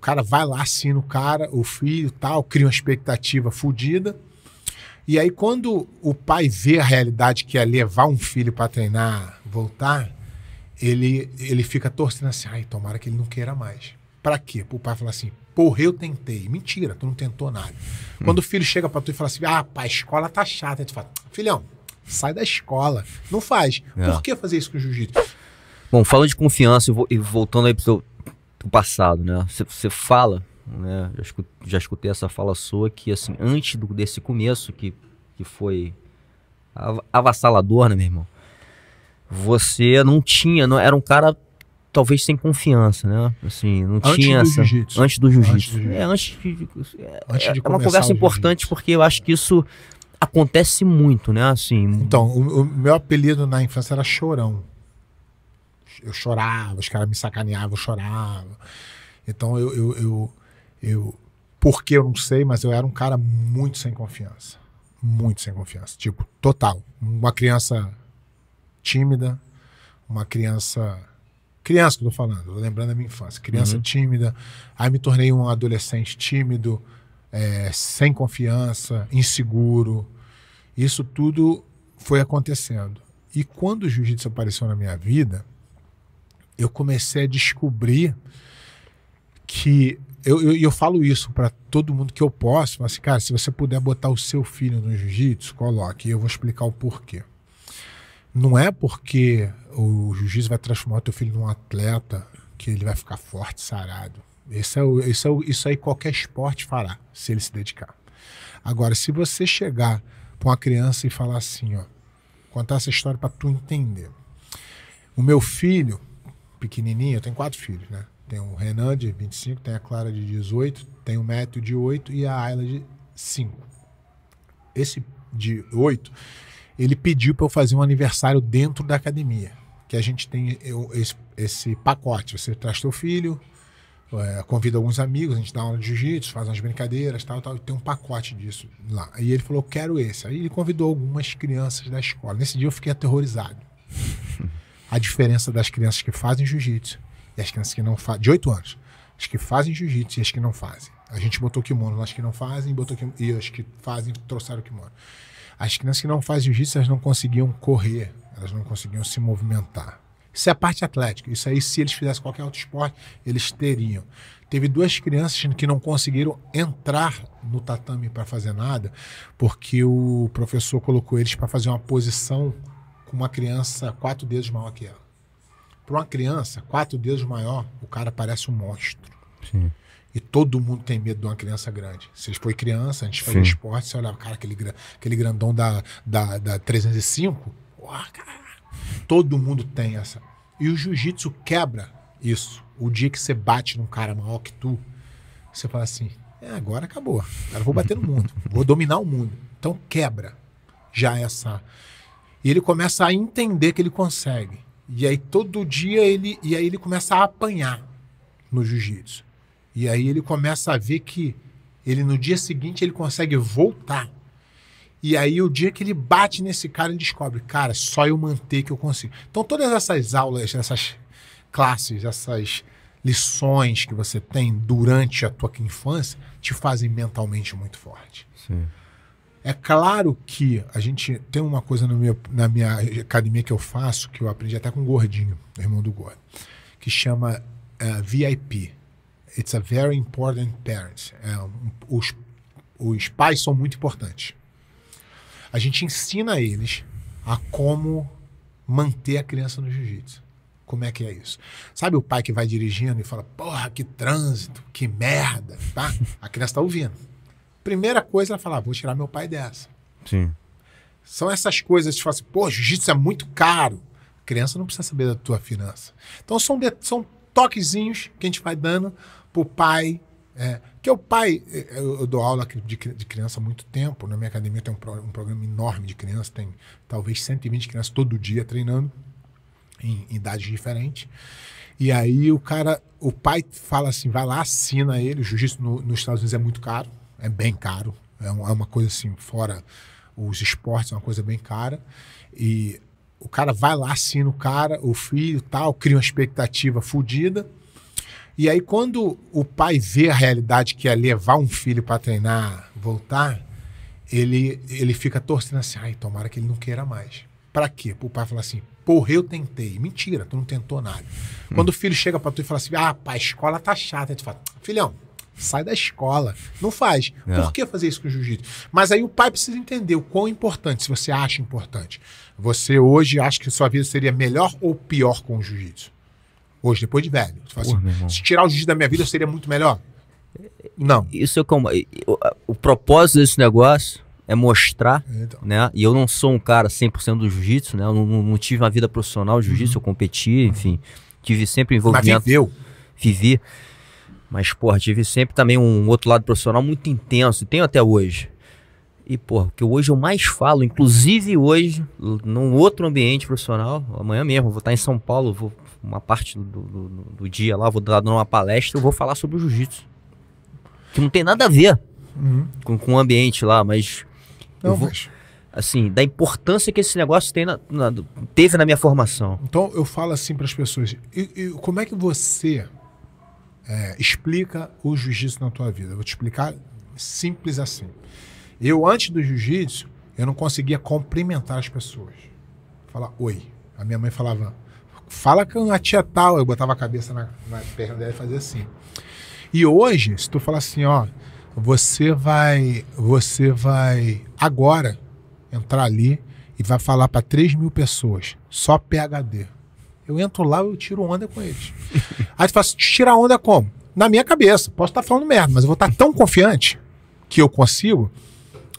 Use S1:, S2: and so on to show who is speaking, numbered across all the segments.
S1: cara vai lá, assina o cara, o filho tal, cria uma expectativa fodida. E aí quando o pai vê a realidade que é levar um filho para treinar, voltar, ele fica torcendo assim, ai, tomara que ele não queira mais. Pra quê? O pai fala assim, porra, eu tentei. Mentira, tu não tentou nada. Quando o filho chega pra tu e fala assim, ah, pai, a escola tá chata. Aí tu fala, filhão, sai da escola. Não faz. Por que fazer isso com o jiu-jitsu?
S2: Bom, falando de confiança e voltando aí pro passado, né? Você fala, né? Já escutei essa fala sua que, assim, antes desse começo, que foi avassalador, né, meu irmão? Você não era um cara talvez sem confiança, né? Assim, não tinha essa... Antes do jiu-jitsu. É uma conversa importante porque eu acho que isso acontece muito, né? Assim,
S1: então, o meu apelido na infância era Chorão. Eu chorava, os caras me sacaneavam, eu chorava. Então porque eu não sei, mas eu era um cara muito sem confiança. Muito sem confiança. Tipo, total. Uma criança tímida, uma criança que eu tô falando, lembrando da minha infância, criança tímida, aí me tornei um adolescente tímido, sem confiança, inseguro. Isso tudo foi acontecendo. E quando o jiu-jitsu apareceu na minha vida, eu comecei a descobrir que eu falo isso para todo mundo que eu posso, falo assim, cara, se você puder botar o seu filho no jiu-jitsu, coloque, e eu vou explicar o porquê. Não é porque o jiu-jitsu vai transformar o teu filho num atleta que ele vai ficar forte, sarado. Isso aí qualquer esporte fará, se ele se dedicar. Agora, se você chegar para uma criança e falar assim, ó, contar essa história para tu entender. O meu filho, pequenininho, eu tenho 4 filhos, né? Tem o Renan de 25, tem a Clara de 18, tem o Matthew de 8 e a Ayla de 5. Esse de 8... ele pediu para eu fazer um aniversário dentro da academia, que a gente tem esse pacote. Você traz teu filho, convida alguns amigos, a gente dá aula de jiu-jitsu, faz umas brincadeiras, tal, tem um pacote disso lá. Aí ele falou, quero esse. Aí ele convidou algumas crianças da escola. Nesse dia eu fiquei aterrorizado. A diferença das crianças que fazem jiu-jitsu e as crianças que não fazem, de 8 anos, as que fazem jiu-jitsu e as que não fazem. A gente botou kimono nas que não fazem, e as que fazem trouxeram o kimono. As crianças que não fazem jiu-jitsu, elas não conseguiam correr, elas não conseguiam se movimentar. Isso é a parte atlética. Isso aí, se eles fizessem qualquer outro esporte, eles teriam. Teve 2 crianças que não conseguiram entrar no tatame para fazer nada, porque o professor colocou eles para fazer uma posição com uma criança 4 dedos maior que ela. Para uma criança, 4 dedos maior, o cara parece um monstro.
S2: Sim.
S1: E todo mundo tem medo de uma criança grande. Se foi criança, a gente fazia esporte, você olhava, cara, aquele grandão da 305, cara, todo mundo tem essa. E o jiu-jitsu quebra isso. O dia que você bate num cara maior que tu, você fala assim, agora acabou. Agora eu vou bater no mundo, vou dominar o mundo. Então quebra já essa. E ele começa a entender que ele consegue. E aí todo dia ele começa a apanhar no jiu-jitsu. E aí ele começa a ver que ele no dia seguinte ele consegue voltar. E aí o dia que ele bate nesse cara, ele descobre, cara, só eu manter que eu consigo. Então todas essas aulas, essas classes, essas lições que você tem durante a tua infância te fazem mentalmente muito forte.
S2: Sim.
S1: É claro que a gente tem uma coisa na minha academia que eu faço, que eu aprendi até com o Gordinho, o irmão do Gordo, que chama VIP. It's a very important parent. Os pais são muito importantes. A gente ensina eles a como manter a criança no jiu-jitsu. Como é que é isso? Sabe o pai que vai dirigindo e fala, porra, que trânsito, que merda, tá? A criança tá ouvindo. Primeira coisa, ela fala, vou tirar meu pai dessa.
S2: Sim.
S1: São essas coisas que você fala assim, pô, jiu-jitsu é muito caro. A criança não precisa saber da tua finança. Então são toquezinhos que a gente vai dando pro pai. Que o pai, eu dou aula de criança há muito tempo. Na minha academia tem um programa enorme de crianças, tem talvez 120 crianças todo dia treinando, em idades diferentes. E aí o pai fala assim, vai lá, assina ele. O jiu-jitsu nos Estados Unidos é muito caro, é bem caro. É uma coisa assim, fora os esportes, é uma coisa bem cara. E o cara vai lá, assina o filho tal, cria uma expectativa fodida. E aí, quando o pai vê a realidade que é levar um filho para treinar, voltar, ele fica torcendo assim, ai, tomara que ele não queira mais. Pra quê? O pai fala assim, porra, eu tentei. Mentira, tu não tentou nada. Quando o filho chega pra tu e fala assim, ah, pai, a escola tá chata. Aí tu fala, filhão, sai da escola. Não faz. Por que fazer isso com o jiu-jitsu? Mas aí o pai precisa entender o quão importante, se você acha importante. Você hoje acha que sua vida seria melhor ou pior com o jiu-jitsu? Hoje, depois de velho. Tu fala assim, se tirar o jiu-jitsu da minha vida, eu seria muito melhor? Não.
S2: Isso é como... O propósito desse negócio é mostrar, então, né? E eu não sou um cara 100% do jiu-jitsu, né? Eu não tive uma vida profissional de jiu-jitsu, eu competi, enfim. Tive sempre envolvimento.
S1: Mas viveu?
S2: Vivi. Mas, porra, tive sempre também um outro lado profissional muito intenso. Tenho até hoje. E, porra, o que hoje eu mais falo, inclusive hoje, num outro ambiente profissional, amanhã mesmo, vou estar em São Paulo, vou uma parte do dia lá, vou dar uma palestra, eu vou falar sobre o jiu-jitsu. Que não tem nada a ver com o ambiente lá, mas...
S1: Não, mas...
S2: Assim, da importância que esse negócio teve na minha formação.
S1: Então, eu falo assim para as pessoas, e como é que você explica o jiu-jitsu na tua vida? Eu vou te explicar simples assim. Eu, antes do jiu-jitsu, eu não conseguia cumprimentar as pessoas. Falar oi. A minha mãe falava, fala com a tia tal. Eu botava a cabeça na perna dela e fazia assim. E hoje, se tu falar assim, ó, você vai agora entrar ali e vai falar para 3.000 pessoas, só PhD. Eu entro lá e eu tiro onda com eles. Aí tu fala assim, tirar onda como? Na minha cabeça. Posso estar falando merda, mas eu vou estar tão confiante que eu consigo.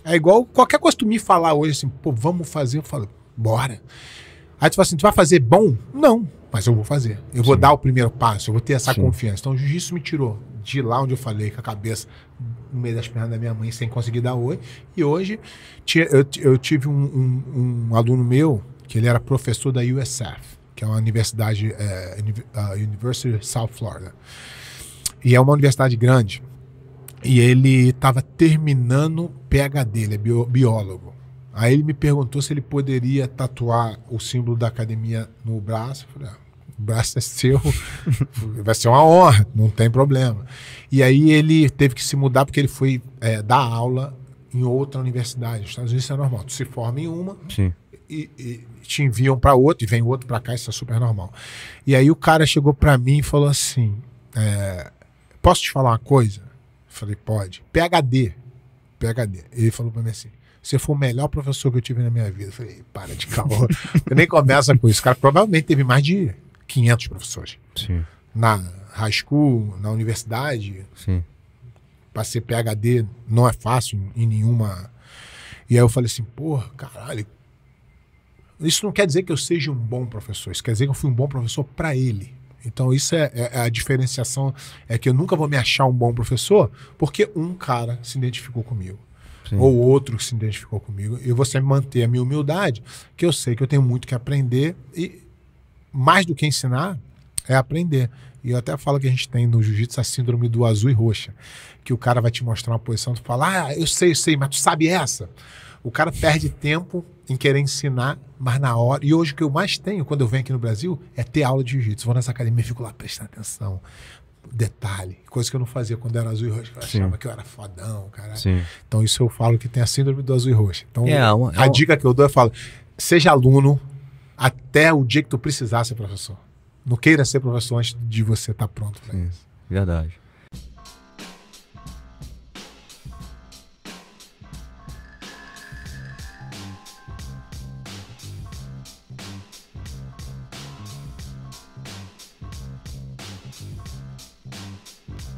S1: É igual qualquer coisa que tu me falar hoje assim, pô, vamos fazer. Eu falo, bora. Aí tu fala assim, tu vai fazer bom? Não, mas eu vou fazer. Eu vou dar o primeiro passo, eu vou ter essa confiança. Então o jiu-jitsu me tirou de lá onde eu falei, com a cabeça no meio das pernas da minha mãe, sem conseguir dar oi. E hoje eu tive um aluno meu, que ele era professor da USF, que é uma universidade, University of South Florida. E é uma universidade grande. E ele estava terminando PhD, ele é biólogo. Aí ele me perguntou se ele poderia tatuar o símbolo da academia no braço. Eu falei, o braço é seu, vai ser uma honra, não tem problema. E aí ele teve que se mudar porque ele foi dar aula em outra universidade. Nos Estados Unidos isso é normal. Tu se forma em uma e te enviam para outra e vem outro para cá, isso é super normal. E aí o cara chegou para mim e falou assim, posso te falar uma coisa? Eu falei, pode. PhD. Ele falou para mim assim, você foi o melhor professor que eu tive na minha vida. Eu falei, para de caô. Eu nem começa com isso. O cara provavelmente teve mais de 500 professores.
S2: Sim.
S1: Na high school, na universidade.
S2: Sim.
S1: Para ser PhD não é fácil em nenhuma. E aí eu falei assim, porra, caralho. Isso não quer dizer que eu seja um bom professor. Isso quer dizer que eu fui um bom professor para ele. Então isso é a diferenciação. É que eu nunca vou me achar um bom professor porque um cara se identificou comigo. Sim. Ou outro se identificou comigo. Eu vou sempre manter a minha humildade, que eu sei que eu tenho muito que aprender e mais do que ensinar é aprender. E eu até falo que a gente tem no jiu-jitsu a síndrome do azul e roxa, que o cara vai te mostrar uma posição, tu fala, eu sei, mas tu sabe essa? O cara perde tempo em querer ensinar, mas na hora... E hoje o que eu mais tenho, quando eu venho aqui no Brasil, é ter aula de jiu-jitsu. Vou nessa academia e fico lá prestando atenção. Detalhe. Coisa que eu não fazia quando era azul e roxo. Eu achava que eu era fodão, cara. Então isso eu falo que tem a síndrome do azul e roxo. Então a dica que eu dou, eu falo, seja aluno até o dia que tu precisar ser professor. Não queira ser professor antes de você estar pronto para isso.
S2: Verdade.